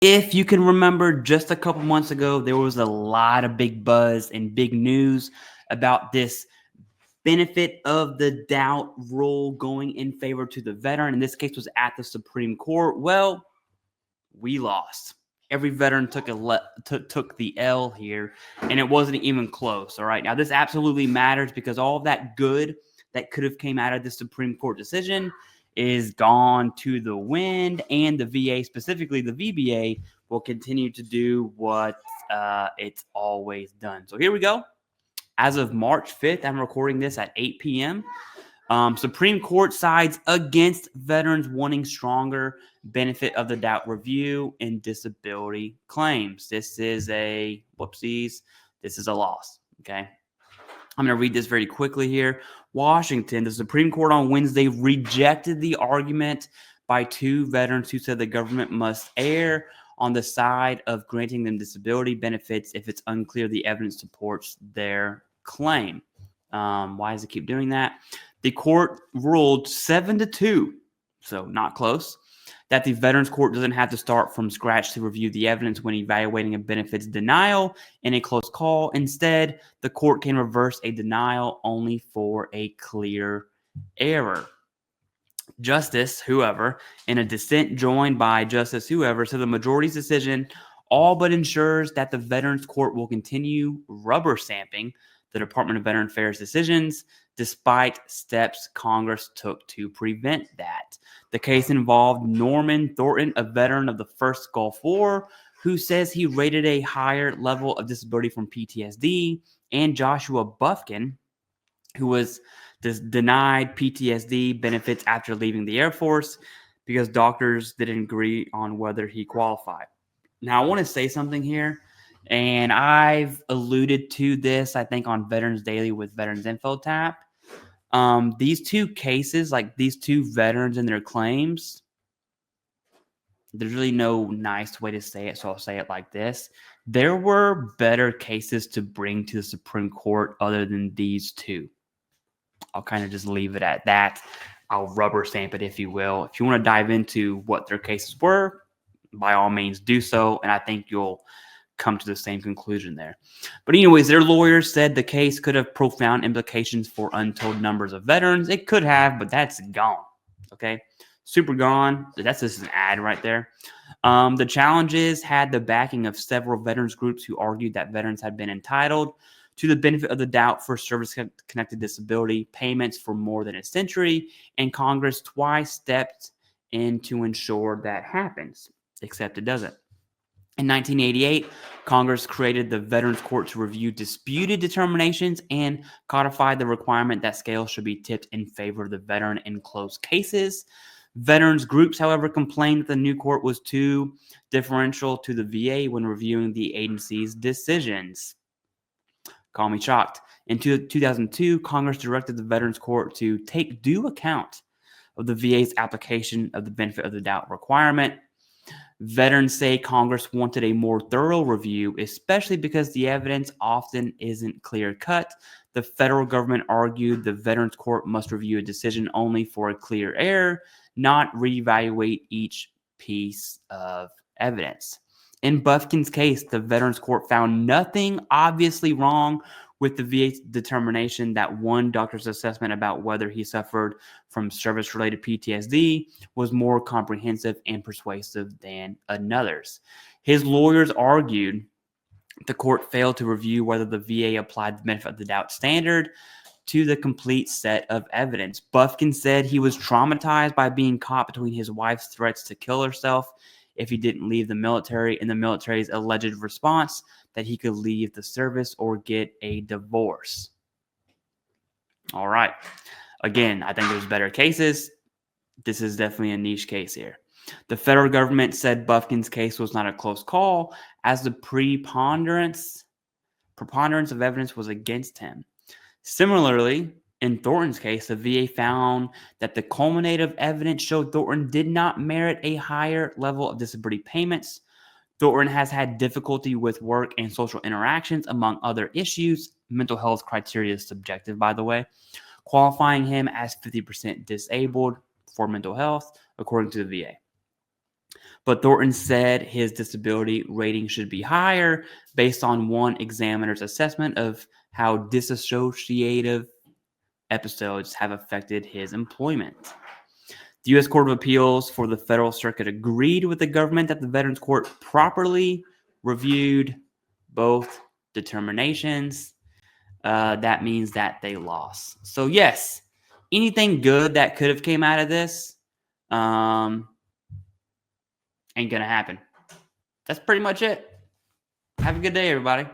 If you can remember, just a couple months ago, there was a lot of big buzz and big news about this benefit of the doubt rule going in favor to the veteran. And this case was at the Supreme Court. Well, we lost. Every veteran took the L here, and it wasn't even close. All right. Now, this absolutely matters because all of that good that could have came out of the Supreme Court decision is gone to the wind, and the VA, specifically the VBA, will continue to do what it's always done. So here we go. As of March 5th, I'm recording this at 8 p.m. Supreme Court sides against veterans wanting stronger benefit of the doubt review in disability claims. This is a whoopsies. This is a loss. Okay. I'm going to read this very quickly here. Washington, the Supreme Court on Wednesday rejected the argument by two veterans who said the government must err on the side of granting them disability benefits if it's unclear the evidence supports their claim. Why does it keep doing that? The court ruled 7-2, so not close, that the Veterans Court doesn't have to start from scratch to review the evidence when evaluating a benefits denial in a close call. Instead, the court can reverse a denial only for a clear error. Justice whoever, in a dissent joined by Justice whoever, said the majority's decision all but ensures that the Veterans Court will continue rubber stamping the Department of Veteran Affairs decisions, despite steps Congress took to prevent that. The case involved Norman Thornton, a veteran of the First Gulf War, who says he rated a higher level of disability from PTSD, and Joshua Bufkin, who was denied PTSD benefits after leaving the Air Force because doctors didn't agree on whether he qualified. Now, I want to say something here. And I've alluded to this, I think, on Veterans Daily with Veterans Info Tap. These two cases, like these two veterans and their claims, there's really no nice way to say it, so I'll say it like this. There were better cases to bring to the Supreme Court other than these two. I'll kind of just leave it at that. I'll rubber stamp it, if you will. If you want to dive into what their cases were, by all means do so, and I think you'll come to the same conclusion there. But anyways, their lawyers said the case could have profound implications for untold numbers of veterans. It could have, but that's gone. Okay, super gone. That's just an ad right there. The challenges had the backing of several veterans groups who argued that veterans had been entitled to the benefit of the doubt for service-connected disability payments for more than a century, and Congress twice stepped in to ensure that happens, except it doesn't. In 1988, Congress created the Veterans Court to review disputed determinations and codified the requirement that scales should be tipped in favor of the veteran in close cases. Veterans groups, however, complained that the new court was too differential to the VA when reviewing the agency's decisions. Call me shocked. In 2002, Congress directed the Veterans Court to take due account of the VA's application of the benefit of the doubt requirement. Veterans say Congress wanted a more thorough review, especially because the evidence often isn't clear-cut. The federal government argued the Veterans Court must review a decision only for a clear error, not reevaluate each piece of evidence. In Bufkin's case, the Veterans Court found nothing obviously wrong with the VA's determination that one doctor's assessment about whether he suffered from service-related PTSD was more comprehensive and persuasive than another's. His lawyers argued the court failed to review whether the VA applied the benefit of the doubt standard to the complete set of evidence. Bufkin said he was traumatized by being caught between his wife's threats to kill herself if he didn't leave the military and the military's alleged response that he could leave the service or get a divorce. All right. Again, I think there's better cases. This is definitely a niche case here. The federal government said Bufkin's case was not a close call as the preponderance of evidence was against him. Similarly, in Thornton's case, the VA found that the culminative evidence showed Thornton did not merit a higher level of disability payments. Thornton has had difficulty with work and social interactions, among other issues. Mental health criteria is subjective, by the way, qualifying him as 50% disabled for mental health, according to the VA. But Thornton said his disability rating should be higher based on one examiner's assessment of how dissociative episodes have affected his employment. The U.S. Court of Appeals for the Federal Circuit agreed with the government that the Veterans Court properly reviewed both determinations. That means that they lost. So yes, anything good that could have came out of this ain't gonna happen. That's pretty much it. Have a good day, everybody.